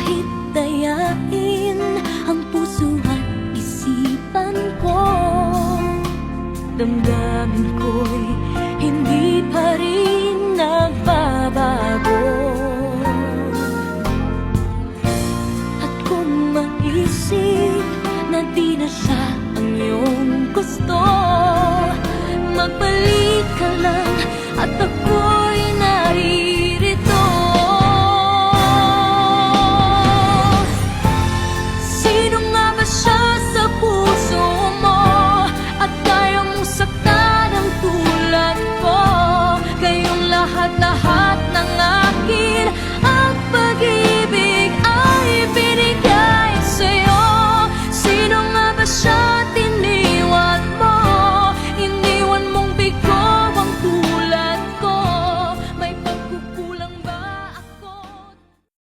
Kahit dayain ang puso at isipan ko, damdamin ko'y hindi pa rin nagbabago. At kung maisip na di na siya ang iyong gusto,